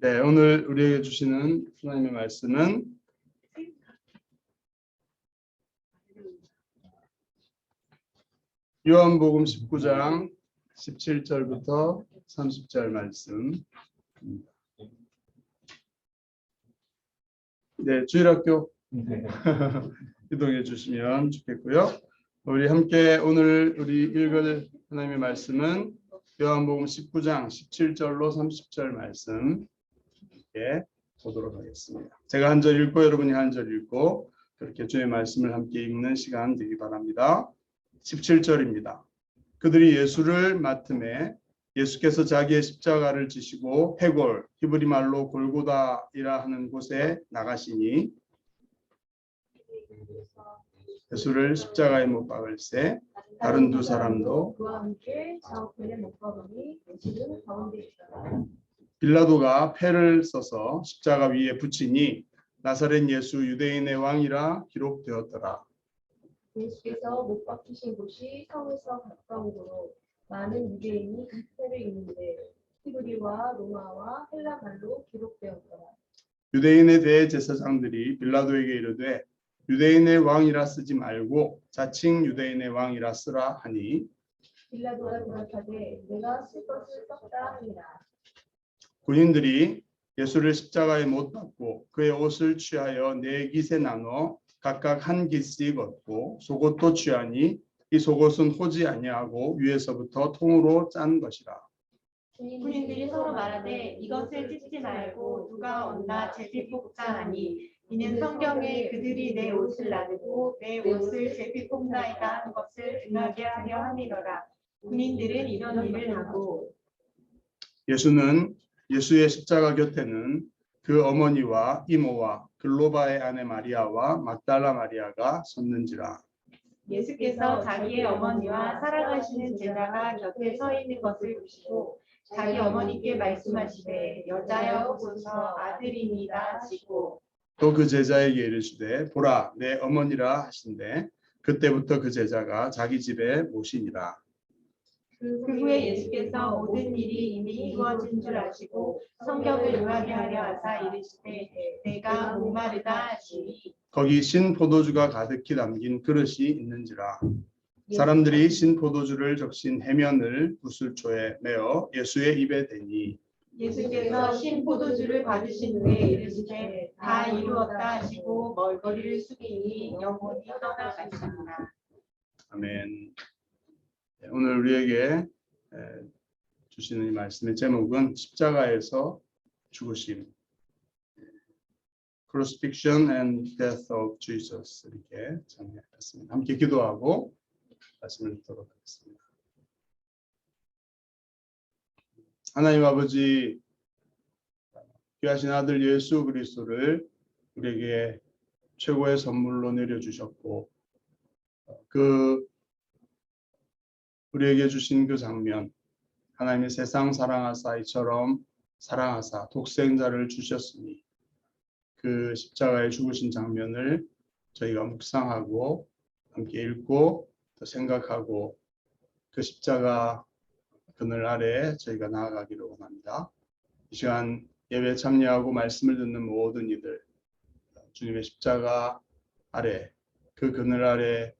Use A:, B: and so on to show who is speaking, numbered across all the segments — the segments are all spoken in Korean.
A: 네, 오늘 우리에게 주시는 하나님의 말씀은 요한복음 19장 17절부터 30절 말씀. 네, 주일학교 이동해 주시면 좋겠고요. 우리 함께 오늘 읽을 하나님의 말씀은 요한복음 19장 17절로 30절 말씀 보도록 하겠습니다. 제가 한 절 읽고 여러분이 한 절 읽고 그렇게 주의 말씀을 함께 읽는 시간 되기 바랍니다. 17절입니다. 그들이 예수를 맡음에 예수께서 자기의 십자가를 지시고 해골, 히브리 말로 골고다이라 하는 곳에 나가시니 예수를 십자가에 못 박을세 다른 두 사람도
B: 그와 함께 좌우편에 못 박으니 예수는 가운데 있더라.
A: 빌라도가 패를 써서 십자가 위에 붙이니 나사렛 예수 유대인의 왕이라 기록되었더라.
B: 예수께서 못 박히신 곳이 성에서 가까우므로 많은 유대인이 이 패를 입는데 히브리와 로마와 헬라 말로 기록되었더라.
A: 유대인의 대제사장들이 빌라도에게 이르되 유대인의 왕이라 쓰지 말고 자칭 유대인의 왕이라 쓰라 하니
B: 빌라도가 대답하되 내가 쓸 것을 썼다 하니라.
A: 군인들이 예수를 십자가에 못 박고 그의 옷을 취하여 네 깃에 나눠 각각 한 깃씩 얻고 속옷도 취하니 이 속옷은 호지 아니하고 위에서부터 통으로 짠 것이라.
C: 군인들이 서로 말하되 이것을 찢지 말고 누가 얻나 제비 뽑자 하니 이는 성경에 그들이 내 옷을 나누고 내 옷을 제비 뽑나이다 한 것을 응하게 하려 함이로라. 군인들은 이런 일을 하고
A: 예수의 십자가 곁에는 그 어머니와 이모와 글로바의 아내 마리아와 막달라 마리아가 섰는지라.
C: 예수께서 자기의 어머니와 사랑하시는 제자가 곁에 서 있는 것을 보시고 자기 어머니께 말씀하시되 여자여 보소서 아들이니이다 하시고
A: 또 그 제자에게 이르시되 보라 내 어머니라 하신대 그때부터 그 제자가 자기 집에 모시니라.
C: 그 후에 예수께서 모든 일이 이미 이루어진 줄 아시고 성경을 응하게 하려 하사 이르시되 내가 목마르다 하시니
A: 거기 신 포도주가 가득히 담긴 그릇이 있는지라. 사람들이 신 포도주를 적신 해면을 구슬초에 메어 예수의 입에 대니
C: 예수께서 신 포도주를 받으신 후에 이르시되 다 이루었다 하시고 머리를 숙이니 영혼이 떠나가시니라.
A: 아멘. 오늘 우리에게 주시는 이 말씀의 제목은 십자가에서 죽으심, Crucifixion and Death of Jesus 이렇게 정리했습니다. 함께 기도하고 말씀을 듣도록 하겠습니다. 하나님 아버지, 귀하신 아들 예수 그리스도를 우리에게 최고의 선물로 내려주셨고 우리에게 주신 그 장면, 하나님의 세상 사랑하사 이처럼 사랑하사 독생자를 주셨으니 그 십자가에 죽으신 장면을 저희가 묵상하고 함께 읽고 또 생각하고 그 십자가 그늘 아래 저희가 나아가기를 원합니다. 이 시간 예배 참여하고 말씀을 듣는 모든 이들 주님의 십자가 아래 그 그늘 아래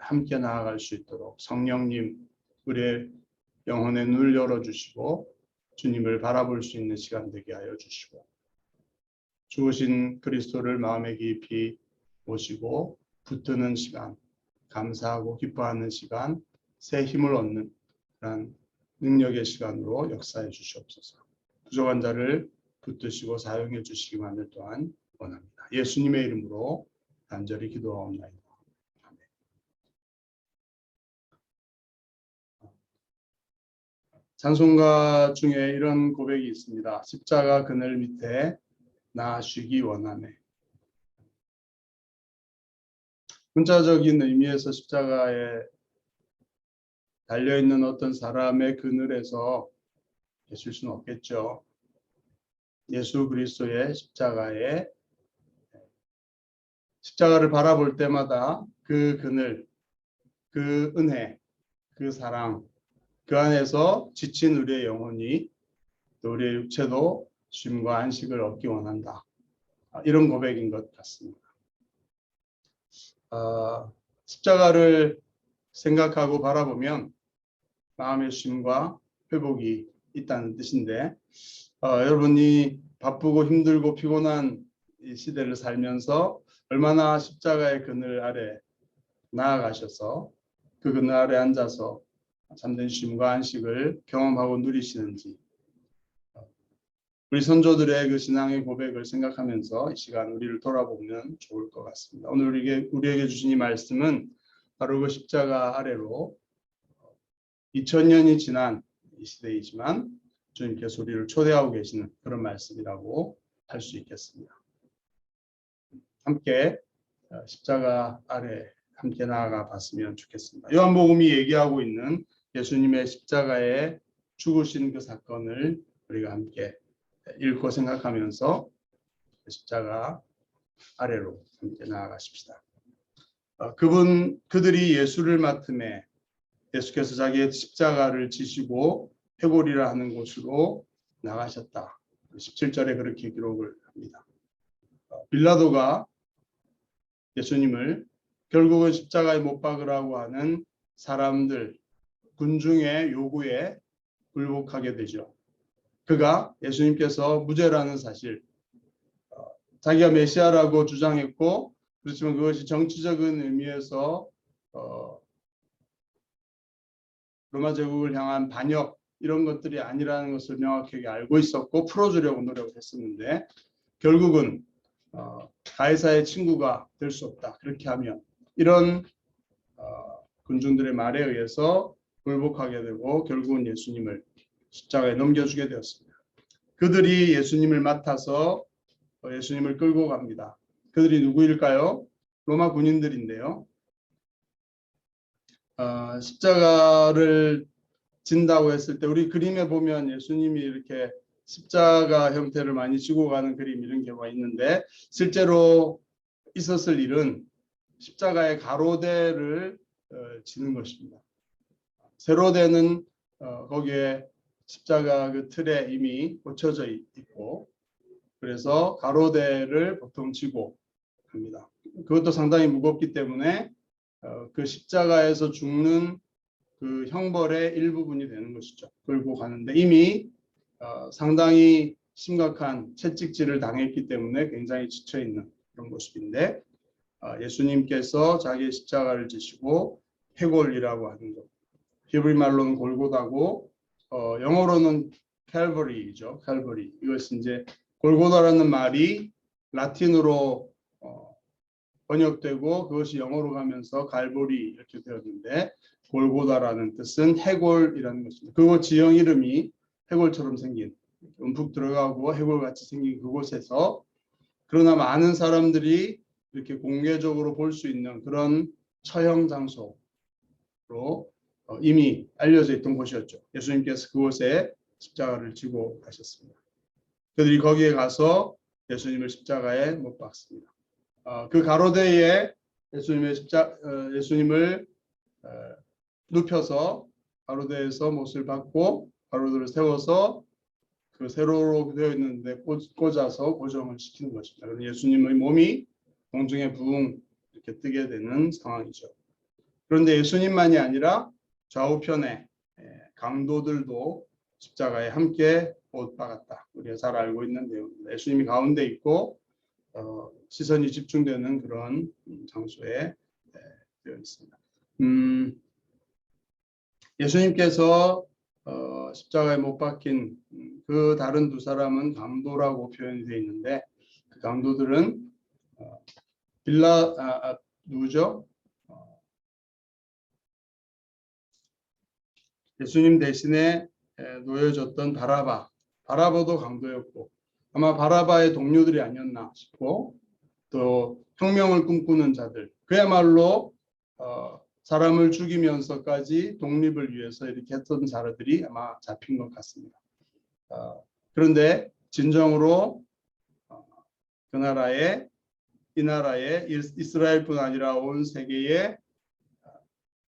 A: 함께 나아갈 수 있도록 성령님 우리의 영혼의 눈을 열어주시고 주님을 바라볼 수 있는 시간 되게 하여 주시고 죽으신 그리스도를 마음에 깊이 모시고 붙드는 시간, 감사하고 기뻐하는 시간, 새 힘을 얻는 그런 능력의 시간으로 역사해 주시옵소서. 부족한 자를 붙드시고 사용해 주시기만을 또한 원합니다. 예수님의 이름으로 간절히 기도하옵나이다. 찬송가 중에 이런 고백이 있습니다. 십자가 그늘 밑에 나 쉬기 원하네. 문자적인 의미에서 십자가에 달려있는 어떤 사람의 그늘에서 쉴 수는 없겠죠. 예수 그리스도의 십자가를 바라볼 때마다 그 그늘, 그 은혜, 그 사랑, 그 안에서 지친 우리의 영혼이 또 우리의 육체도 쉼과 안식을 얻기 원한다. 이런 고백인 것 같습니다. 십자가를 생각하고 바라보면 마음의 쉼과 회복이 있다는 뜻인데 여러분이 바쁘고 힘들고 피곤한 이 시대를 살면서 얼마나 십자가의 그늘 아래 나아가셔서 그 그늘 아래 앉아서 참된 쉼과 안식을 경험하고 누리시는지 우리 선조들의 그 신앙의 고백을 생각하면서 이 시간 우리를 돌아보면 좋을 것 같습니다. 오늘 우리에게 주신 이 말씀은 바로 그 십자가 아래로 2000년이 지난 이 시대이지만 주님께서 우리를 초대하고 계시는 그런 말씀이라고 할 수 있겠습니다. 함께 십자가 아래 함께 나아가 봤으면 좋겠습니다. 요한복음이 얘기하고 있는 예수님의 십자가에 죽으신 그 사건을 우리가 함께 읽고 생각하면서 십자가 아래로 함께 나아가십시다. 그들이 예수를 맡음에 예수께서 자기의 십자가를 지시고 회골이라 하는 곳으로 나가셨다. 17절에 그렇게 기록을 합니다. 빌라도가 예수님을 결국은 십자가에 못 박으라고 하는 사람들, 군중의 요구에 굴복하게 되죠. 그가 예수님께서 무죄라는 사실, 자기가 메시아라고 주장했고 그렇지만 그것이 정치적인 의미에서 로마 제국을 향한 반역 이런 것들이 아니라는 것을 명확하게 알고 있었고 풀어주려고 노력을 했었는데 결국은 가이사의 친구가 될 수 없다. 그렇게 하면 이런 군중들의 말에 의해서 굴복하게 되고 결국은 예수님을 십자가에 넘겨주게 되었습니다. 그들이 예수님을 맡아서 예수님을 끌고 갑니다. 그들이 누구일까요? 로마 군인들인데요. 십자가를 진다고 했을 때 우리 그림에 보면 예수님이 이렇게 십자가 형태를 많이 지고 가는 그림 이런 경우가 있는데 실제로 있었을 일은 십자가의 가로대를 지는 것입니다. 세로대는 거기에 십자가 그 틀에 이미 꽂혀져 있고 그래서 가로대를 보통 지고 합니다. 그것도 상당히 무겁기 때문에 그 십자가에서 죽는 그 형벌의 일부분이 되는 것이죠. 끌고 가는데 이미 상당히 심각한 채찍질을 당했기 때문에 굉장히 지쳐있는 그런 모습인데 예수님께서 자기의 십자가를 지시고 회골이라고 하는 것. 히브리 말로는 골고다고 영어로는 칼버리죠. 칼버리. 이것이 이제 골고다라는 말이 라틴어로 번역되고 그것이 영어로 가면서 갈보리 이렇게 되었는데 골고다라는 뜻은 해골이라는 것입니다. 그곳 지형 이름이 해골처럼 생긴 움푹 들어가고 해골같이 생긴 그곳에서 그러나 많은 사람들이 이렇게 공개적으로 볼 수 있는 그런 처형 장소로 이미 알려져 있던 곳이었죠. 예수님께서 그곳에 십자가를 지고 가셨습니다. 그들이 거기에 가서 예수님을 십자가에 못 박습니다. 그 가로대에 예수님을 눕혀서 가로대에서 못을 박고 가로대를 세워서 그 세로로 되어 있는데 꽂아서 고정을 시키는 것입니다. 그래서 예수님의 몸이 공중에 붕 이렇게 뜨게 되는 상황이죠. 그런데 예수님만이 아니라 좌우편에 강도들도 십자가에 함께 못 박았다. 우리가 잘 알고 있는 내용입니다. 예수님이 가운데 있고 시선이 집중되는 그런 장소에 되어 있습니다. 예수님께서 십자가에 못 박힌 그 다른 두 사람은 강도라고 표현이 되어 있는데 그 강도들은 누구죠? 예수님 대신에 놓여졌던 바라바도 강도였고 아마 바라바의 동료들이 아니었나 싶고 또 혁명을 꿈꾸는 자들 그야말로 사람을 죽이면서까지 독립을 위해서 이렇게 했던 자들이 아마 잡힌 것 같습니다. 그런데 진정으로 이 나라에 이스라엘뿐 아니라 온 세계의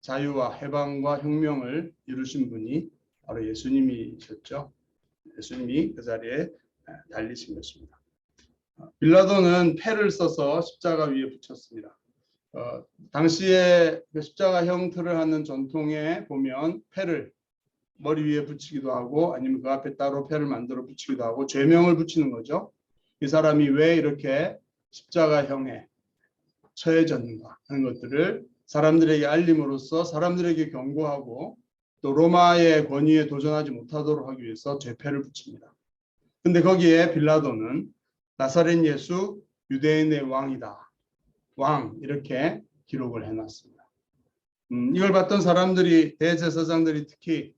A: 자유와 해방과 혁명을 이루신 분이 바로 예수님이셨죠. 예수님이 그 자리에 달리신 것입니다. 빌라도는 패를 써서 십자가 위에 붙였습니다. 당시에 그 십자가 형틀을 하는 전통에 보면 패를 머리 위에 붙이기도 하고 아니면 그 앞에 따로 패를 만들어 붙이기도 하고 죄명을 붙이는 거죠. 이 사람이 왜 이렇게 십자가형에 처해졌는가 하는 것들을 사람들에게 알림으로써 사람들에게 경고하고 또 로마의 권위에 도전하지 못하도록 하기 위해서 죄패를 붙입니다. 근데 거기에 빌라도는 나사렛 예수 유대인의 왕이다. 왕 이렇게 기록을 해놨습니다. 이걸 봤던 사람들이 대제사장들이 특히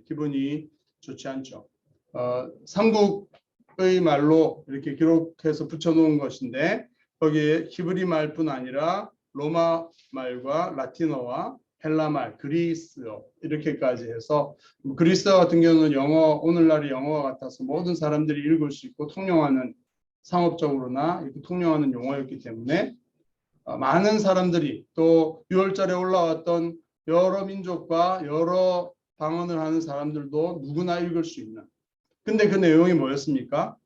A: 기분이 좋지 않죠. 삼국의 말로 이렇게 기록해서 붙여놓은 것인데 거기에 히브리 말뿐 아니라 로마 말과 라틴어와 헬라 말, 그리스어 이렇게까지 해서 그리스어 같은 경우는 영어 오늘날의 영어와 같아서 모든 사람들이 읽을 수 있고 통용하는 상업적으로나 이렇게 통용하는 용어였기 때문에 많은 사람들이 또 6월절에 올라왔던 여러 민족과 여러 방언을 하는 사람들도 누구나 읽을 수 있는. 근데 그 내용이 뭐였습니까?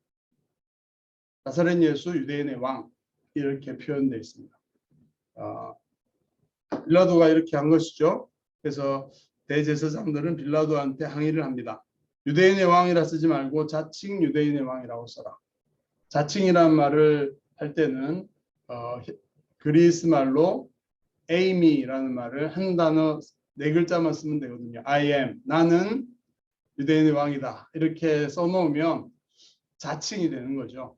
A: 나사렛 예수 유대인의 왕 이렇게 표현되어 있습니다. 빌라도가 이렇게 한 것이죠. 그래서 대제사장들은 빌라도한테 항의를 합니다. 유대인의 왕이라 쓰지 말고 자칭 유대인의 왕이라고 써라. 자칭이란 말을 할 때는 그리스 말로 에이미라는 말을 한 단어 4글자만 쓰면 되거든요. I am, 나는 유대인의 왕이다. 이렇게 써놓으면 자칭이 되는 거죠.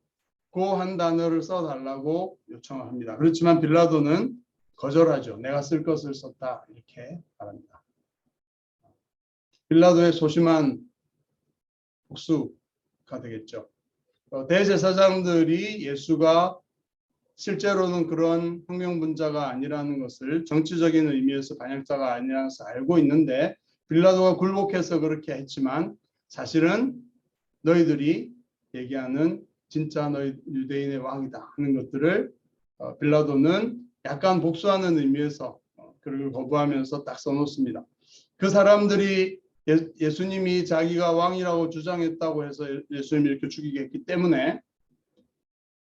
A: 그 한 단어를 써달라고 요청을 합니다. 그렇지만 빌라도는 거절하죠. 내가 쓸 것을 썼다. 이렇게 말합니다. 빌라도의 소심한 복수가 되겠죠. 대제사장들이 예수가 실제로는 그런 혁명분자가 아니라는 것을 정치적인 의미에서 반역자가 아니라는 것을 알고 있는데 빌라도가 굴복해서 그렇게 했지만 사실은 너희들이 얘기하는 진짜 너희 유대인의 왕이다 하는 것들을 빌라도는 약간 복수하는 의미에서 그를 거부하면서 딱 써놓습니다. 그 사람들이 예수님이 자기가 왕이라고 주장했다고 해서 예수님을 이렇게 죽이게 했기 때문에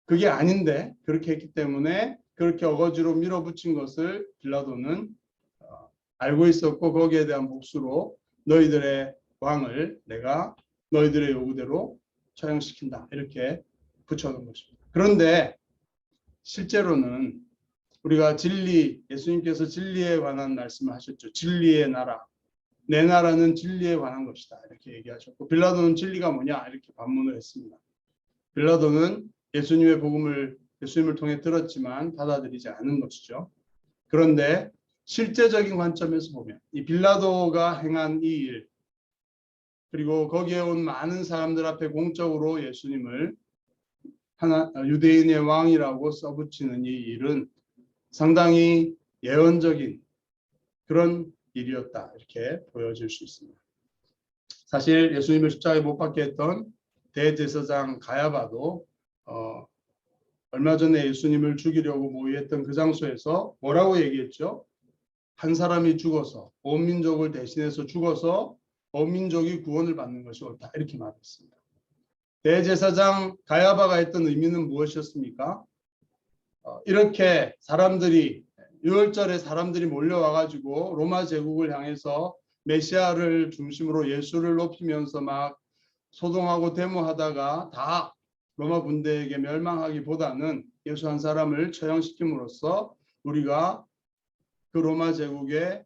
A: 그게 아닌데 그렇게 했기 때문에 그렇게 어거지로 밀어붙인 것을 빌라도는 알고 있었고 거기에 대한 복수로 너희들의 왕을 내가 너희들의 요구대로 처형시킨다 이렇게 붙여놓은 것입니다. 그런데 실제로는 우리가 진리, 예수님께서 진리에 관한 말씀을 하셨죠. 진리의 나라, 내 나라는 진리에 관한 것이다 이렇게 얘기하셨고 빌라도는 진리가 뭐냐 이렇게 반문을 했습니다. 빌라도는 예수님의 복음을 예수님을 통해 들었지만 받아들이지 않은 것이죠. 그런데 실제적인 관점에서 보면 이 빌라도가 행한 이 일 그리고 거기에 온 많은 사람들 앞에 공적으로 예수님을 유대인의 왕이라고 써붙이는 이 일은 상당히 예언적인 그런 일이었다 이렇게 보여질 수 있습니다. 사실 예수님을 십자가에 못 박게 했던 대제사장 가야바도 얼마 전에 예수님을 죽이려고 모의했던 그 장소에서 뭐라고 얘기했죠? 한 사람이 죽어서 온 민족을 대신해서 죽어서 온 민족이 구원을 받는 것이 옳다 이렇게 말했습니다. 대제사장 가야바가 했던 의미는 무엇이었습니까? 이렇게 사람들이 6월절에 사람들이 몰려와가지고 로마 제국을 향해서 메시아를 중심으로 예수를 높이면서 막 소동하고 데모하다가 다 로마 군대에게 멸망하기보다는 예수 한 사람을 처형시킴으로써 우리가 그 로마 제국의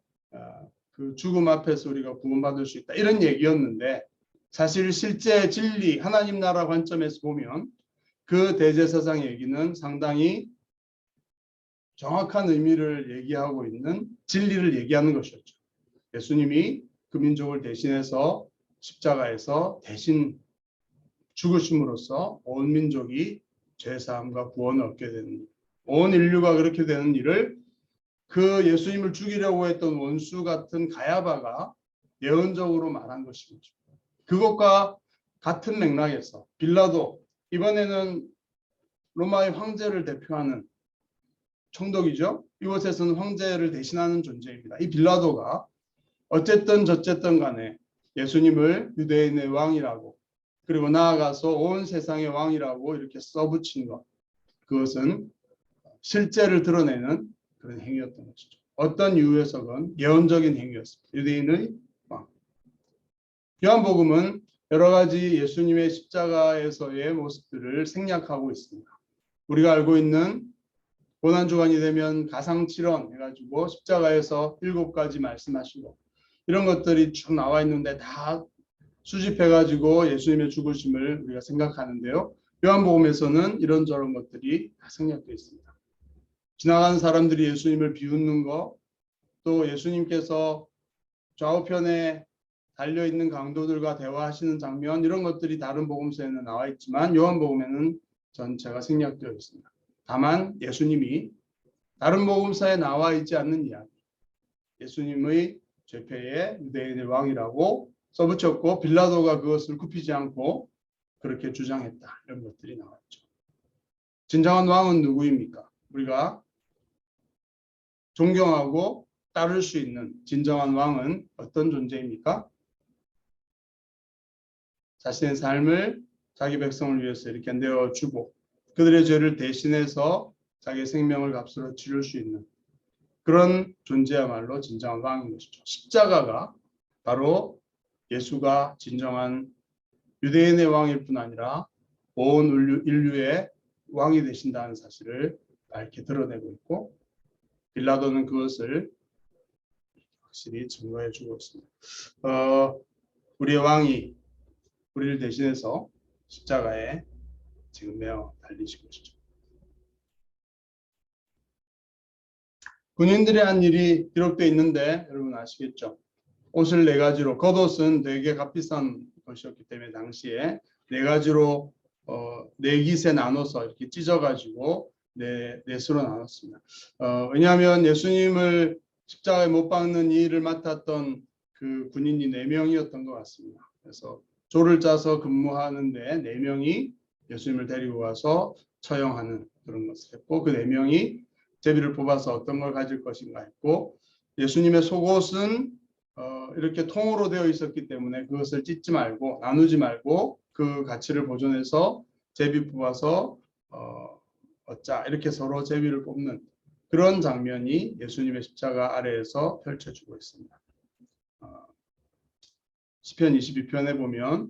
A: 그 죽음 앞에서 우리가 구원받을 수 있다 이런 얘기였는데 사실 실제 진리 하나님 나라 관점에서 보면 그 대제사장 얘기는 상당히 정확한 의미를 얘기하고 있는 진리를 얘기하는 것이었죠. 예수님이 그 민족을 대신해서 십자가에서 대신 죽으심으로써 온 민족이 죄사함과 구원을 얻게 되는 일, 온 인류가 그렇게 되는 일을 그 예수님을 죽이려고 했던 원수 같은 가야바가 예언적으로 말한 것입니다. 그것과 같은 맥락에서 빌라도 이번에는 로마의 황제를 대표하는 총독이죠. 이곳에서는 황제를 대신하는 존재입니다. 이 빌라도가 어쨌든 저쨌든 간에 예수님을 유대인의 왕이라고 그리고 나아가서 온 세상의 왕이라고 이렇게 써붙인 것, 그것은 실제를 드러내는 그런 행위였던 것이죠. 어떤 이유에서건 예언적인 행위였습니다. 유대인의 왕. 요한복음은 여러 가지 예수님의 십자가에서의 모습들을 생략하고 있습니다. 우리가 알고 있는 고난주간이 되면 가상칠언 해가지고 십자가에서 7가지 말씀하시고 이런 것들이 쭉 나와 있는데 다 수집해가지고 예수님의 죽으심을 우리가 생각하는데요. 요한복음에서는 이런저런 것들이 다 생략되어 있습니다. 지나가는 사람들이 예수님을 비웃는 거, 또 예수님께서 좌우편에 달려있는 강도들과 대화하시는 장면, 이런 것들이 다른 복음서에는 나와 있지만 요한복음에는 전체가 생략되어 있습니다. 다만 예수님이 다른 복음서에 나와 있지 않는 이야기, 예수님의 죄패의 유대인의 왕이라고 써붙였고 빌라도가 그것을 굽히지 않고 그렇게 주장했다. 이런 것들이 나왔죠. 진정한 왕은 누구입니까? 우리가 존경하고 따를 수 있는 진정한 왕은 어떤 존재입니까? 자신의 삶을 자기 백성을 위해서 이렇게 내어주고 그들의 죄를 대신해서 자기 생명을 값으로 치를 수 있는 그런 존재야말로 진정한 왕인 것이죠. 십자가가 바로 예수가 진정한 유대인의 왕일 뿐 아니라 온 인류의 왕이 되신다는 사실을 밝게 드러내고 있고 빌라도는 그것을 확실히 증거해 주고 있습니다. 우리의 왕이 우리를 대신해서 십자가에 지금 매어 달리신 것이죠. 군인들이 한 일이 기록되어 있는데 여러분 아시겠죠? 옷을 4가지로, 겉옷은 되게 값비싼 것이었기 때문에 당시에 4가지로 4깃에 나눠서 이렇게 찢어가지고 넷으로 나눴습니다. 왜냐하면 예수님을 십자가에 못 박는 이 일을 맡았던 그 군인이 4명이었던 것 같습니다. 그래서 조를 짜서 근무하는데 4명이 예수님을 데리고 가서 처형하는 그런 것을 했고 그 4명이 제비를 뽑아서 어떤 걸 가질 것인가 했고 예수님의 속옷은 이렇게 통으로 되어 있었기 때문에 그것을 찢지 말고 나누지 말고 그 가치를 보존해서 제비 뽑아서 얻자 이렇게 서로 제비를 뽑는 그런 장면이 예수님의 십자가 아래에서 펼쳐지고 있습니다. 시편 22편에 보면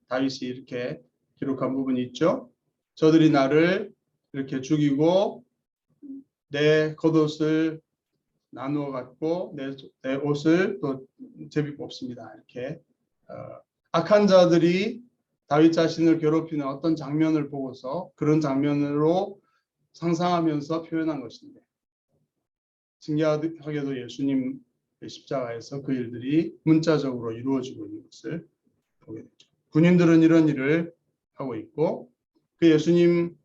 A: 다윗이 이렇게 기록한 부분이 있죠. 저들이 나를 이렇게 죽이고 내 겉옷을 나누어 갖고 내 옷을 또 제비 뽑습니다. 이렇게 악한 자들이 다윗 자신을 괴롭히는 어떤 장면을 보고서 그런 장면으로 상상하면서 표현한 것인데 신기하게도 예수님 십자가에서 그 일들이 문자적으로 이루어지고 있는 것을 보게 되죠. 군인들은 이런 일을 하고 있고 그 예수님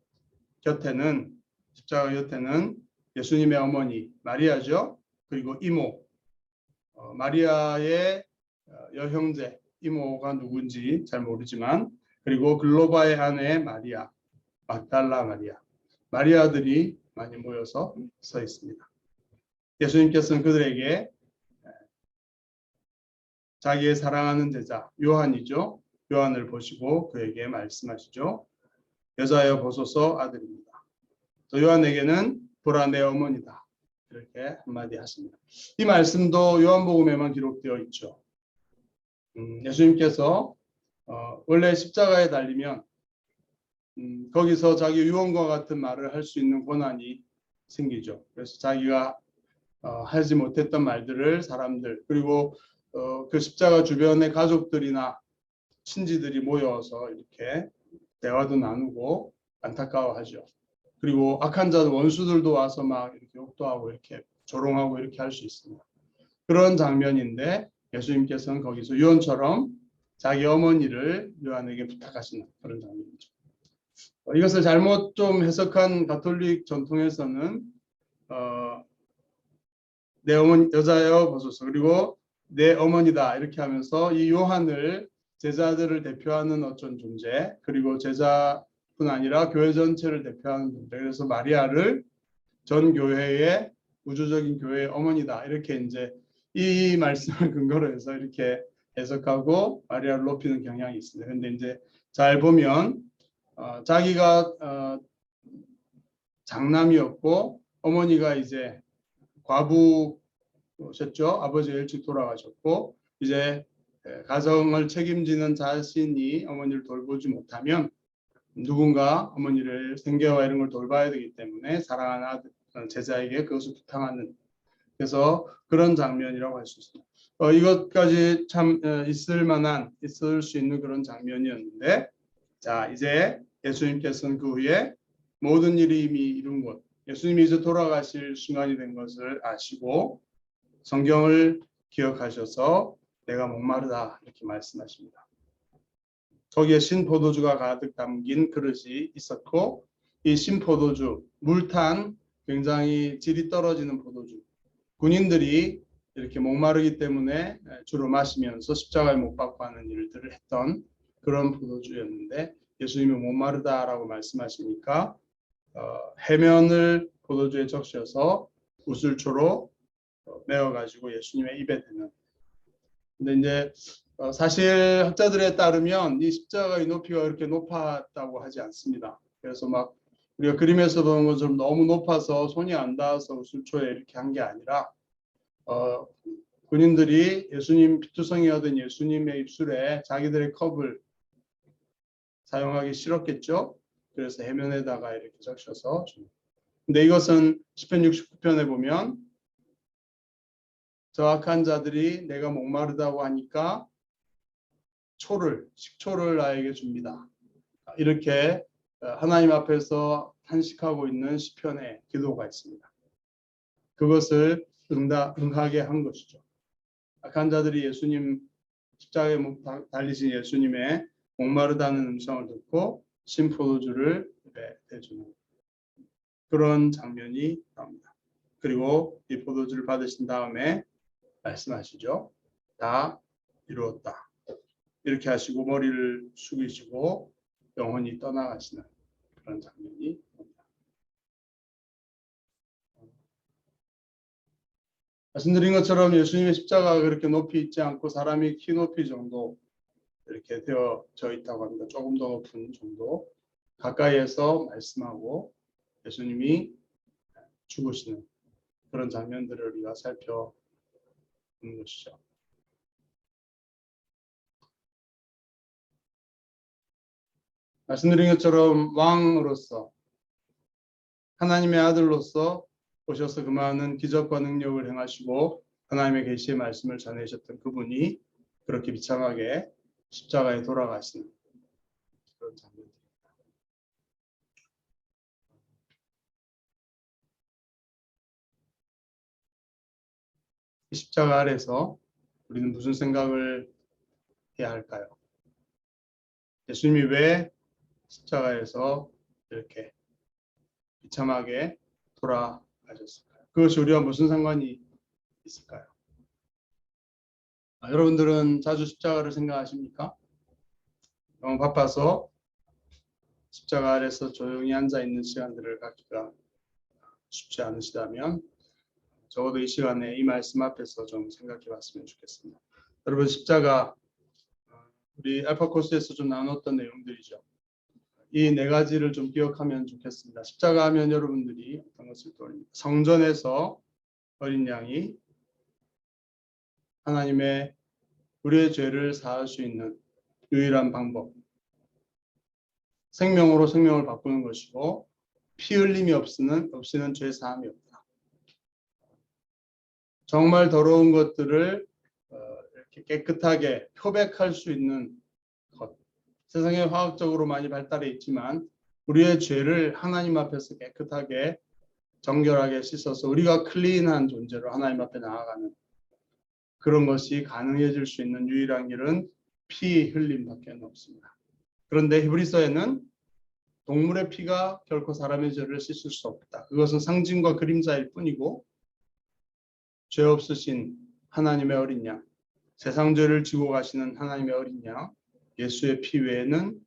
A: 곁에는 십자가 곁에는 예수님의 어머니 마리아죠. 그리고 이모 마리아의 여형제 이모가 누군지 잘 모르지만 그리고 글로바의 아내 마리아 막달라 마리아 마리아들이 많이 모여서 서 있습니다. 예수님께서는 그들에게 자기의 사랑하는 제자 요한이죠. 요한을 보시고 그에게 말씀하시죠. 여자여 보소서 아들입니다. 또 요한에게는 보라 내 어머니다. 이렇게 한마디 하십니다. 이 말씀도 요한복음에만 기록되어 있죠. 예수님께서 원래 십자가에 달리면 거기서 자기 유언과 같은 말을 할 수 있는 권한이 생기죠. 그래서 자기가 하지 못했던 말들을 사람들 그리고 그 십자가 주변의 가족들이나 친지들이 모여서 이렇게 대화도 나누고 안타까워하죠. 그리고 악한 자들 원수들도 와서 막 이렇게 욕도 하고 이렇게 조롱하고 이렇게 할 수 있습니다. 그런 장면인데 예수님께서는 거기서 유언처럼 자기 어머니를 요한에게 부탁하시는 그런 장면이죠. 이것을 잘못 좀 해석한 가톨릭 전통에서는 내 어머니 여자여 보소서 그리고 내 어머니다 이렇게 하면서 이 요한을 제자들을 대표하는 어떤 존재 그리고 제자뿐 아니라 교회 전체를 대표하는 존재 그래서 마리아를 전 교회의 우주적인 교회의 어머니다 이렇게 이제 이 말씀을 근거로 해서 이렇게 해석하고 마리아를 높이는 경향이 있습니다. 그런데 이제 잘 보면 자기가 장남이었고 어머니가 이제 과부셨죠. 아버지가 일찍 돌아가셨고 이제 가정을 책임지는 자신이 어머니를 돌보지 못하면 누군가 어머니를 생계와 이런 걸 돌봐야 되기 때문에 사랑하는 아들, 제자에게 그것을 부탁하는, 그래서 그런 장면이라고 할 수 있습니다. 이것까지 참 있을 수 있는 그런 장면이었는데, 자 이제 예수님께서는 그 후에 모든 일이 이미 이룬 것, 예수님이 이제 돌아가실 순간이 된 것을 아시고 성경을 기억하셔서 내가 목마르다 이렇게 말씀하십니다. 거기에 신포도주가 가득 담긴 그릇이 있었고 이 신포도주, 물탄 굉장히 질이 떨어지는 포도주, 군인들이 이렇게 목마르기 때문에 주로 마시면서 십자가에 못 박고 하는 일들을 했던 그런 포도주였는데 예수님이 목마르다라고 말씀하시니까 해면을 포도주에 적셔서 우슬초로 메어가지고 예수님의 입에 대는. 근데 이제 사실 학자들에 따르면 이 십자가의 높이가 그렇게 높았다고 하지 않습니다. 그래서 막 우리가 그림에서 보는 것처럼 너무 높아서 손이 안 닿아서 우슬초에 이렇게 한 게 아니라 군인들이 예수님 피투성이하던 예수님의 입술에 자기들의 컵을 사용하기 싫었겠죠. 그래서 해면에다가 이렇게 적셔서 줍니다. 근데 이것은 시편 69편에 보면 저 악한 자들이 내가 목마르다고 하니까 식초를 나에게 줍니다. 이렇게 하나님 앞에서 탄식하고 있는 시편의 기도가 있습니다. 그것을 응하게 한 것이죠. 악한 자들이 예수님 십자가에 달리신 예수님의 목마르다는 음성을 듣고 신포도주를 입에 대주는 그런 장면이 나옵니다. 그리고 이 포도주를 받으신 다음에 말씀하시죠. 다 이루었다. 이렇게 하시고 머리를 숙이시고 영혼이 떠나가시는 그런 장면이 옵니다. 말씀드린 것처럼 예수님의 십자가가 그렇게 높이 있지 않고 사람이 키 높이 정도 이렇게 되어져 있다고 합니다. 조금 더 높은 정도. 가까이에서 말씀하고 예수님이 죽으시는 그런 장면들을 우리가 살펴보는 것이죠. 말씀드린 것처럼 왕으로서 하나님의 아들로서 오셔서 그 많은 기적과 능력을 행하시고 하나님의 계시의 말씀을 전해주셨던 그분이 그렇게 비참하게 십자가에 돌아가시는 그런 장면입니다. 이 십자가 아래서 우리는 무슨 생각을 해야 할까요? 예수님이 왜 십자가에서 이렇게 비참하게 돌아가셨을까요? 그것이 우리와 무슨 상관이 있을까요? 여러분들은 자주 십자가를 생각하십니까? 너무 바빠서 십자가 아래서 조용히 앉아 있는 시간들을 갖기가 쉽지 않으시다면 적어도 이 시간에 이 말씀 앞에서 좀 생각해 봤으면 좋겠습니다. 여러분 십자가 우리 알파 코스에서 좀 나눴던 내용들이죠. 이 네 가지를 좀 기억하면 좋겠습니다. 십자가 하면 여러분들이 어떤 것을 떠올립니까? 성전에서 어린 양이 하나님의 우리의 죄를 사할 수 있는 유일한 방법. 생명으로 생명을 바꾸는 것이고 피 흘림이 없이는 죄 사함이 없다. 정말 더러운 것들을 이렇게 깨끗하게 표백할 수 있는 것. 세상에 화학적으로 많이 발달해 있지만 우리의 죄를 하나님 앞에서 깨끗하게 정결하게 씻어서 우리가 클린한 존재로 하나님 앞에 나아가는 그런 것이 가능해질 수 있는 유일한 길은 피 흘림밖에 없습니다. 그런데 히브리서에는 동물의 피가 결코 사람의 죄를 씻을 수 없다. 그것은 상징과 그림자일 뿐이고 죄 없으신 하나님의 어린 양, 세상 죄를 지고 가시는 하나님의 어린 양, 예수의 피 외에는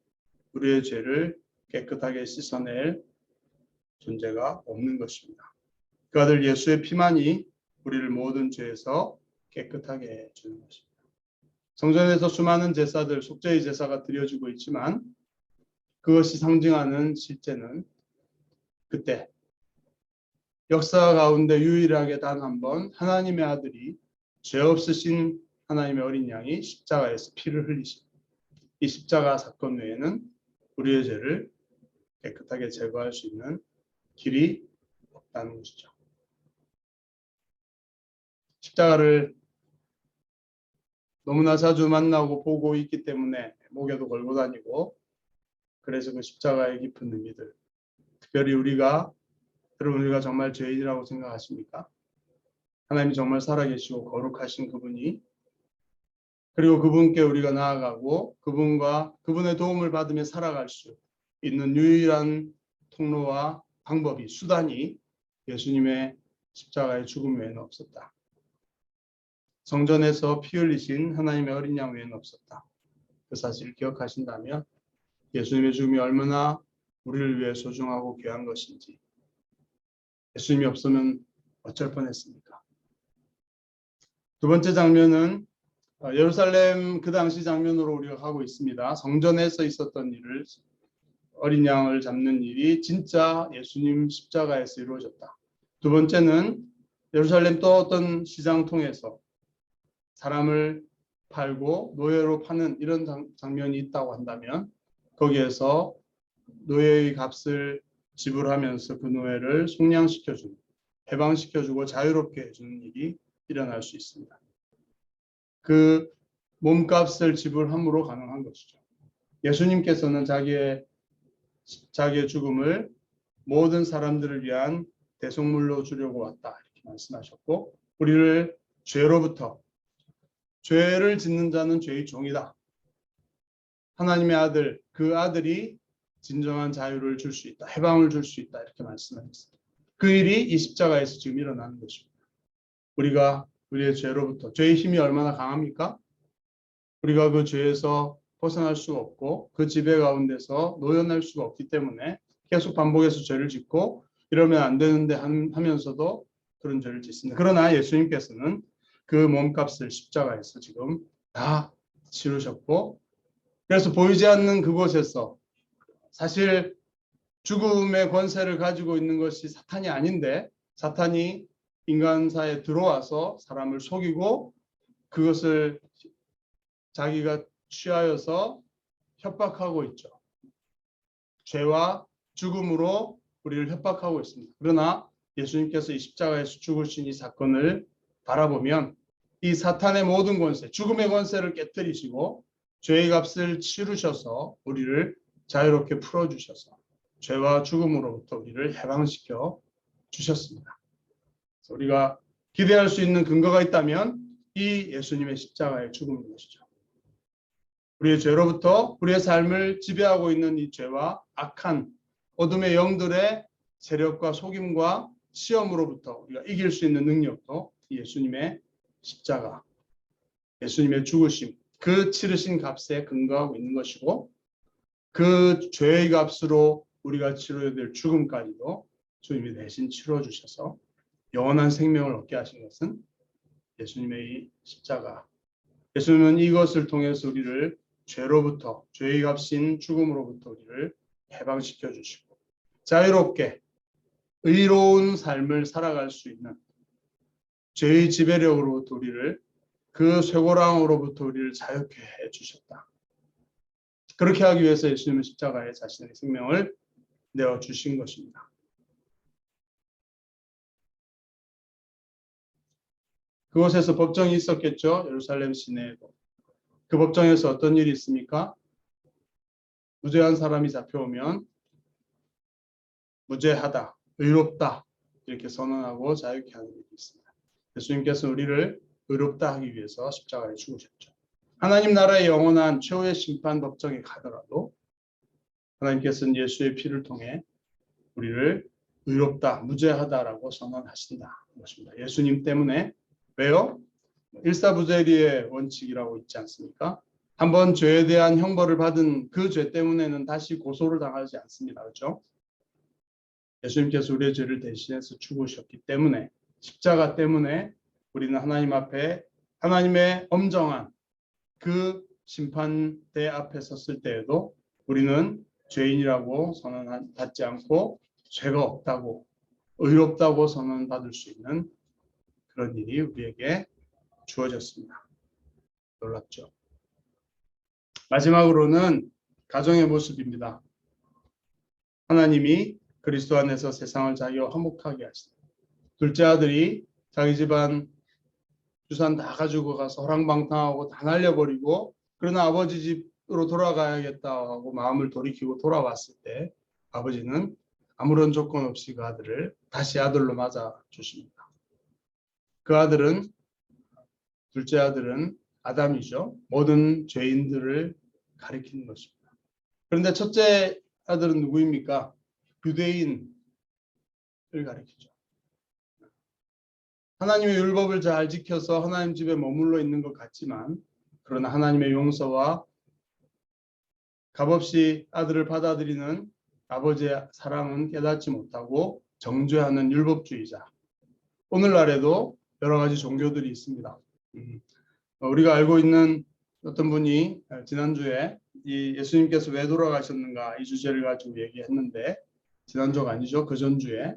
A: 우리의 죄를 깨끗하게 씻어낼 존재가 없는 것입니다. 그 아들 예수의 피만이 우리를 모든 죄에서 깨끗하게 해주는 것입니다. 성전에서 수많은 제사들, 속죄의 제사가 드려지고 있지만 그것이 상징하는 실제는 그때 역사 가운데 유일하게 단 한 번 하나님의 아들이 죄 없으신 하나님의 어린 양이 십자가에서 피를 흘리신 이 십자가 사건 외에는 우리의 죄를 깨끗하게 제거할 수 있는 길이 없다는 것이죠. 십자가를 너무나 자주 만나고 보고 있기 때문에 목에도 걸고 다니고, 그래서 그 십자가의 깊은 의미들, 특별히 여러분 우리가 정말 죄인이라고 생각하십니까? 하나님이 정말 살아계시고 거룩하신 그분이, 그리고 그분께 우리가 나아가고 그분의 도움을 받으며 살아갈 수 있는 유일한 통로와 방법이, 수단이 예수님의 십자가의 죽음 외에는 없었다. 성전에서 피 흘리신 하나님의 어린 양 외에는 없었다. 그 사실을 기억하신다면 예수님의 죽음이 얼마나 우리를 위해 소중하고 귀한 것인지, 예수님이 없으면 어쩔 뻔했습니까? 두 번째 장면은 예루살렘 그 당시 장면으로 우리가 가고 있습니다. 성전에서 있었던 일을, 어린 양을 잡는 일이 진짜 예수님 십자가에서 이루어졌다. 두 번째는 예루살렘 또 어떤 시장 통해서 사람을 팔고 노예로 파는 이런 장면이 있다고 한다면, 거기에서 노예의 값을 지불하면서 그 노예를 속량시켜주는, 해방시켜주고 자유롭게 해주는 일이 일어날 수 있습니다. 그 몸값을 지불함으로 가능한 것이죠. 예수님께서는 자기의 죽음을 모든 사람들을 위한 대속물로 주려고 왔다, 이렇게 말씀하셨고, 우리를 죄로부터, 죄를 짓는 자는 죄의 종이다, 하나님의 아들, 그 아들이 진정한 자유를 줄 수 있다, 해방을 줄 수 있다, 이렇게 말씀하셨습니다. 그 일이 이 십자가에서 지금 일어나는 것입니다. 우리가 우리의 죄로부터, 죄의 힘이 얼마나 강합니까? 우리가 그 죄에서 벗어날 수가 없고 그 지배 가운데서 노연할 수가 없기 때문에 계속 반복해서 죄를 짓고 이러면 안 되는데 하면서도 그런 죄를 짓습니다. 그러나 예수님께서는 그 몸값을 십자가에서 지금 다 치르셨고, 그래서 보이지 않는 그곳에서, 사실 죽음의 권세를 가지고 있는 것이 사탄이 아닌데 사탄이 인간사에 들어와서 사람을 속이고 그것을 자기가 취하여서 협박하고 있죠. 죄와 죽음으로 우리를 협박하고 있습니다. 그러나 예수님께서 이 십자가에서 죽으신 이 사건을 바라보면 이 사탄의 모든 권세, 죽음의 권세를 깨뜨리시고 죄의 값을 치르셔서 우리를 자유롭게 풀어주셔서 죄와 죽음으로부터 우리를 해방시켜 주셨습니다. 그래서 우리가 기대할 수 있는 근거가 있다면 이 예수님의 십자가의 죽음인 것이죠. 우리의 죄로부터 우리의 삶을 지배하고 있는 이 죄와 악한 어둠의 영들의 세력과 속임과 시험으로부터 우리가 이길 수 있는 능력도 예수님의 십자가, 예수님의 죽으심, 그 치르신 값에 근거하고 있는 것이고, 그 죄의 값으로 우리가 치러야 될 죽음까지도 주님이 대신 치러주셔서 영원한 생명을 얻게 하신 것은 예수님의 이 십자가. 예수님은 이것을 통해서 우리를 죄로부터, 죄의 값인 죽음으로부터 우리를 해방시켜 주시고 자유롭게 의로운 삶을 살아갈 수 있는, 죄의 지배력으로부터 우리를, 그 쇠고랑으로부터 우리를 자유케 해 주셨다. 그렇게 하기 위해서 예수님은 십자가에 자신의 생명을 내어 주신 것입니다. 그곳에서 법정이 있었겠죠. 예루살렘 시내에도. 그 법정에서 어떤 일이 있습니까? 무죄한 사람이 잡혀오면 무죄하다, 의롭다 이렇게 선언하고 자유케 하는 일이 있습니다. 예수님께서 우리를 의롭다 하기 위해서 십자가에 죽으셨죠. 하나님 나라의 영원한 최후의 심판 법정에 가더라도 하나님께서는 예수의 피를 통해 우리를 의롭다, 무죄하다라고 선언하신다 것입니다. 예수님 때문에. 왜요? 일사부재리의 원칙이라고 있지 않습니까? 한번 죄에 대한 형벌을 받은 그 죄 때문에는 다시 고소를 당하지 않습니다. 그렇죠? 예수님께서 우리의 죄를 대신해서 죽으셨기 때문에, 십자가 때문에 우리는 하나님 앞에 하나님의 엄정한 그 심판대 앞에 섰을 때에도 우리는 죄인이라고 선언받지 않고 죄가 없다고 의롭다고 선언받을 수 있는 그런 일이 우리에게 주어졌습니다. 놀랍죠? 마지막으로는 가정의 모습입니다. 하나님이 그리스도 안에서 세상을 자기와 화목하게 하시다. 둘째 아들이 자기 집안 유산 다 가지고 가서 허랑방탕하고 다 날려버리고 그러나 아버지 집으로 돌아가야겠다 하고 마음을 돌이키고 돌아왔을 때 아버지는 아무런 조건 없이 그 아들을 다시 아들로 맞아 주십니다. 그 아들은 둘째 아들은 아담이죠. 모든 죄인들을 가리키는 것입니다. 그런데 첫째 아들은 누구입니까? 유대인을 가리키죠. 하나님의 율법을 잘 지켜서 하나님 집에 머물러 있는 것 같지만 그러나 하나님의 용서와 값없이 아들을 받아들이는 아버지의 사랑은 깨닫지 못하고 정죄하는 율법주의자. 오늘날에도 여러 가지 종교들이 있습니다. 우리가 알고 있는 어떤 분이 지난주에 이 예수님께서 왜 돌아가셨는가 이 주제를 가지고 얘기했는데 지난주가 아니죠. 그 전주에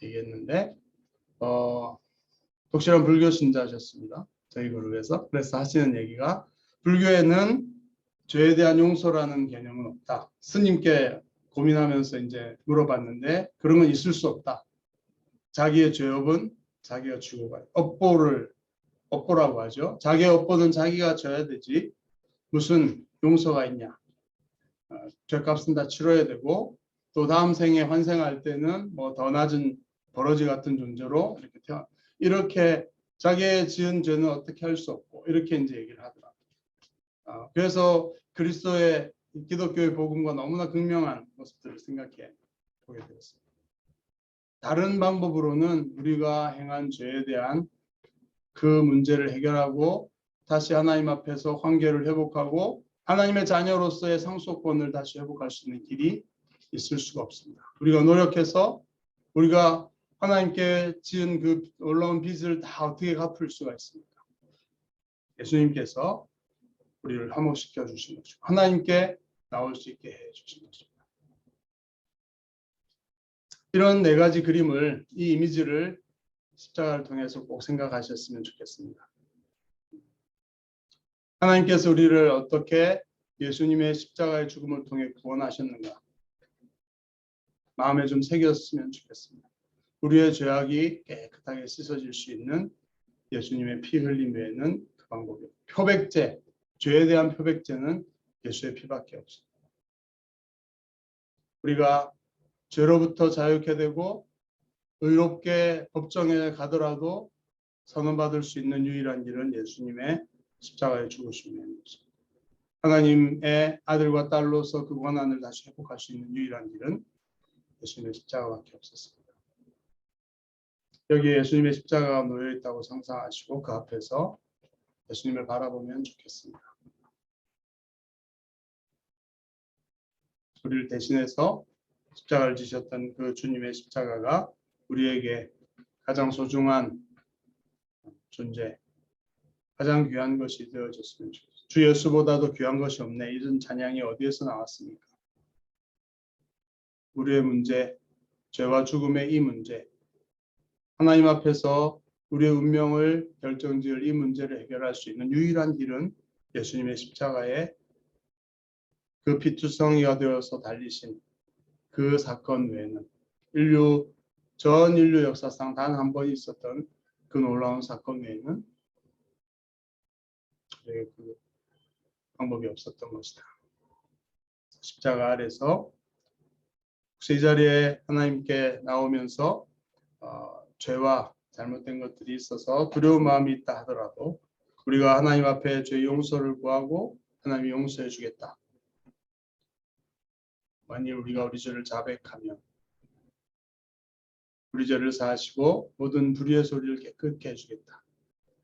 A: 얘기했는데 독실한 불교 신자셨습니다. 저희 그룹에서. 그래서 하시는 얘기가 불교에는 죄에 대한 용서라는 개념은 없다. 스님께 고민하면서 이제 물어봤는데 그런 건 있을 수 없다. 자기의 죄업은 자기가 지고 가요. 업보라고 하죠. 자기의 업보는 자기가 져야 되지 무슨 용서가 있냐. 죄값은 다 치러야 되고 또 다음 생에 환생할 때는 뭐 더 낮은 버러지 같은 존재로 이렇게 자기의 지은 죄는 어떻게 할 수 없고 이렇게 이제 얘기를 하더라고요. 그래서 그리스도의 기독교의 복음과 너무나 극명한 모습들을 생각해 보게 되었습니다. 다른 방법으로는 우리가 행한 죄에 대한 그 문제를 해결하고 다시 하나님 앞에서 관계를 회복하고 하나님의 자녀로서의 상속권을 다시 회복할 수 있는 길이 있을 수가 없습니다. 우리가 노력해서 우리가 하나님께 지은 그 놀라운 빚을 다 어떻게 갚을 수가 있습니까? 예수님께서 우리를 화목시켜 주신 것이고 하나님께 나올 수 있게 해 주신 것입니다. 이런 네 가지 그림을 이 이미지를 십자가를 통해서 꼭 생각하셨으면 좋겠습니다. 하나님께서 우리를 어떻게 예수님의 십자가의 죽음을 통해 구원하셨는가 마음에 좀 새겼으면 좋겠습니다. 우리의 죄악이 깨끗하게 씻어질 수 있는 예수님의 피 흘림 외에는 그 방법이 표백제, 죄에 대한 표백제는 예수의 피밖에 없습니다. 우리가 죄로부터 자유케 되고 의롭게 법정에 가더라도 선언받을 수 있는 유일한 길은 예수님의 십자가의 죽으심인 것입니다. 하나님의 아들과 딸로서 그 권한을 다시 회복할 수 있는 유일한 길은 예수님의 십자가밖에 없었습니다. 여기에 예수님의 십자가가 놓여 있다고 상상하시고 그 앞에서 예수님을 바라보면 좋겠습니다. 우리를 대신해서 십자가를 지셨던 그 주님의 십자가가 우리에게 가장 소중한 존재, 가장 귀한 것이 되어졌으면 좋겠습니다. 주 예수보다도 귀한 것이 없네. 이런 찬양이 어디에서 나왔습니까? 우리의 문제, 죄와 죽음의 이 문제, 하나님 앞에서 우리의 운명을 결정지을 이 문제를 해결할 수 있는 유일한 길은 예수님의 십자가에 그 피투성이가 되어서 달리신 그 사건 외에는 전 인류 역사상 단 한 번 있었던 그 놀라운 사건 외에는 그 방법이 없었던 것이다. 십자가 아래서 이 자리에 하나님께 나오면서 죄와 잘못된 것들이 있어서 두려운 마음이 있다 하더라도 우리가 하나님 앞에 죄 용서를 구하고 하나님이 용서해 주겠다. 만일 우리가 우리 죄를 자백하면 우리 죄를 사하시고 모든 불의의 소리를 깨끗게 해주겠다.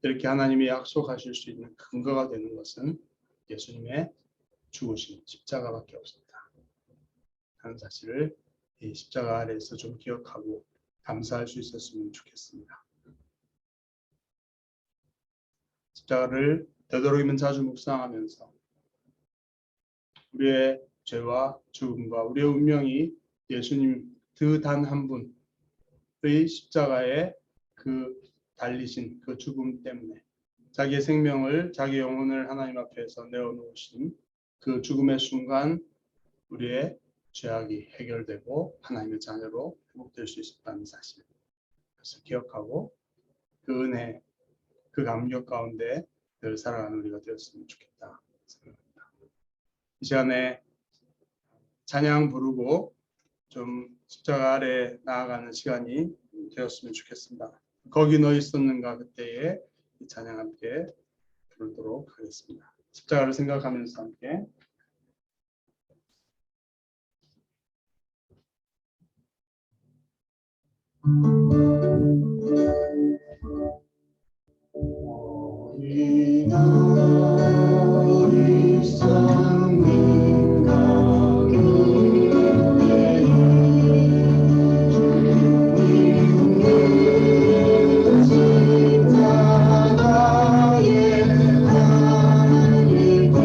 A: 이렇게 하나님이 약속하실 수 있는 근거가 되는 것은 예수님의 죽으신 십자가밖에 없습니다. 하는 사실을 이 십자가 아래에서 좀 기억하고 감사할 수 있었으면 좋겠습니다. 십자가를 되도록이면 자주 묵상하면서 우리의 죄와 죽음과 우리의 운명이 예수님 그 단 한 분의 십자가에 그 달리신 그 죽음 때문에 자기의 생명을 자기 영혼을 하나님 앞에서 내어놓으신 그 죽음의 순간 우리의 죄악이 해결되고 하나님의 자녀로 회복될 수 있었다는 사실, 그래서 기억하고 그 은혜, 그 감격 가운데 늘 살아가는 우리가 되었으면 좋겠다 생각합니다. 이 시간에 찬양 부르고 좀 십자가 아래 나아가는 시간이 되었으면 좋겠습니다. 거기 너 있었는가 그때에 이 찬양 함께 부르도록 하겠습니다. 십자가를 생각하면서 함께 거기 너 있었는가 그때에 주님의 십자가에 달릴 때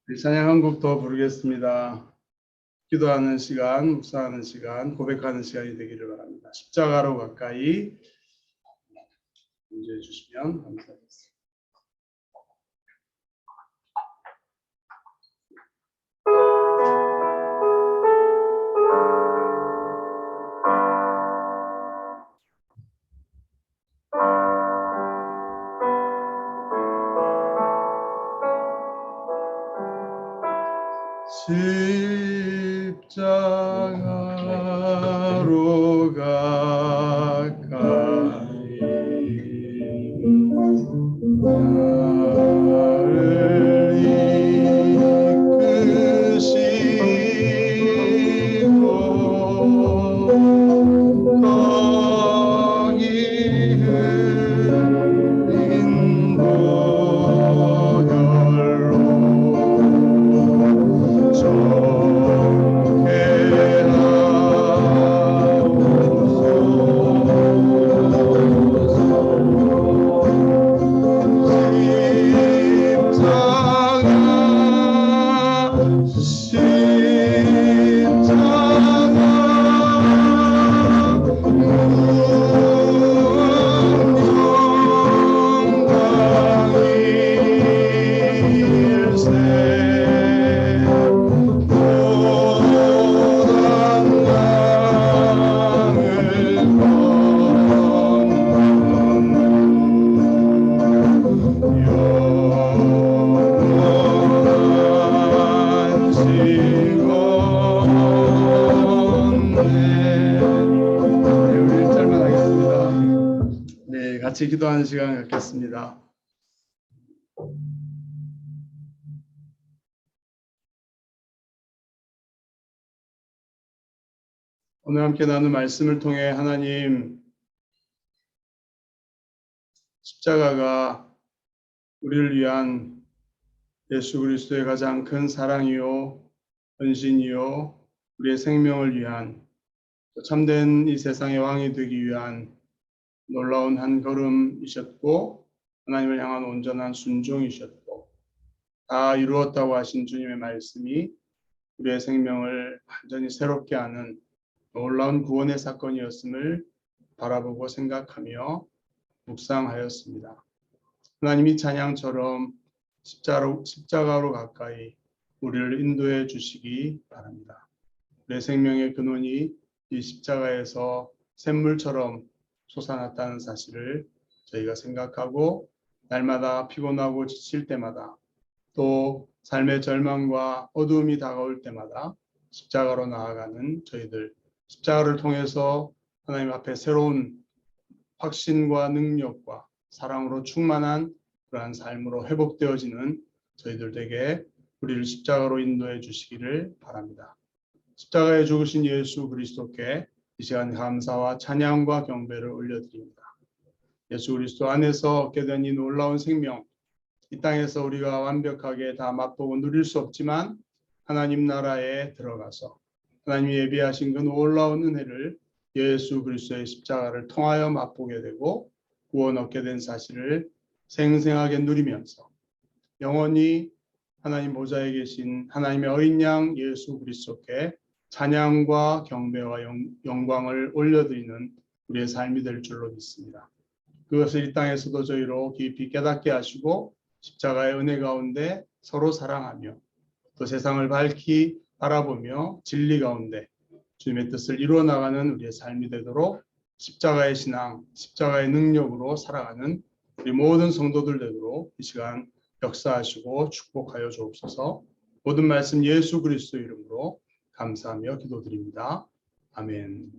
A: 우리 찬양 한 곡 더 부르겠습니다. 기도하는 시간, 묵상하는 시간, 고백하는 시간이 되기를 바랍니다. 십자가로 가까이 연주해 주시면 감사하겠습니다. 십자가로 가까이 나를 이끄시고 거기 흘린 보혈로 같이 기도하는 시간 갖겠습니다. 오늘 함께 나눈 말씀을 통해 하나님 십자가가 우리를 위한 예수 그리스도의 가장 큰 사랑이요 헌신이요 우리의 생명을 위한 참된 이 세상의 왕이 되기 위한 놀라운 한 걸음이셨고 하나님을 향한 온전한 순종이셨고 다 이루었다고 하신 주님의 말씀이 우리의 생명을 완전히 새롭게 하는 놀라운 구원의 사건이었음을 바라보고 생각하며 묵상하였습니다. 하나님이 찬양처럼 십자가로 가까이 우리를 인도해 주시기 바랍니다. 우리의 생명의 근원이 이 십자가에서 샘물처럼 솟아났다는 사실을 저희가 생각하고 날마다 피곤하고 지칠 때마다 또 삶의 절망과 어두움이 다가올 때마다 십자가로 나아가는 저희들, 십자가를 통해서 하나님 앞에 새로운 확신과 능력과 사랑으로 충만한 그러한 삶으로 회복되어지는 저희들 되게 우리를 십자가로 인도해 주시기를 바랍니다. 십자가에 죽으신 예수 그리스도께 이 시간 감사와 찬양과 경배를 올려드립니다. 예수 그리스도 안에서 얻게 된 이 놀라운 생명, 이 땅에서 우리가 완벽하게 다 맛보고 누릴 수 없지만 하나님 나라에 들어가서 하나님이 예비하신 그 놀라운 은혜를 예수 그리스도의 십자가를 통하여 맛보게 되고 구원 얻게 된 사실을 생생하게 누리면서 영원히 하나님 보좌에 계신 하나님의 어린 양 예수 그리스도께 찬양과 경배와 영광을 올려드리는 우리의 삶이 될 줄로 믿습니다. 그것을 이 땅에서도 저희로 깊이 깨닫게 하시고 십자가의 은혜 가운데 서로 사랑하며 또 세상을 밝히 바라보며 진리 가운데 주님의 뜻을 이루어 나가는 우리의 삶이 되도록 십자가의 신앙, 십자가의 능력으로 살아가는 우리 모든 성도들 되도록 이 시간 역사하시고 축복하여 주옵소서. 모든 말씀 예수 그리스도 이름으로 감사하며 기도드립니다. 아멘.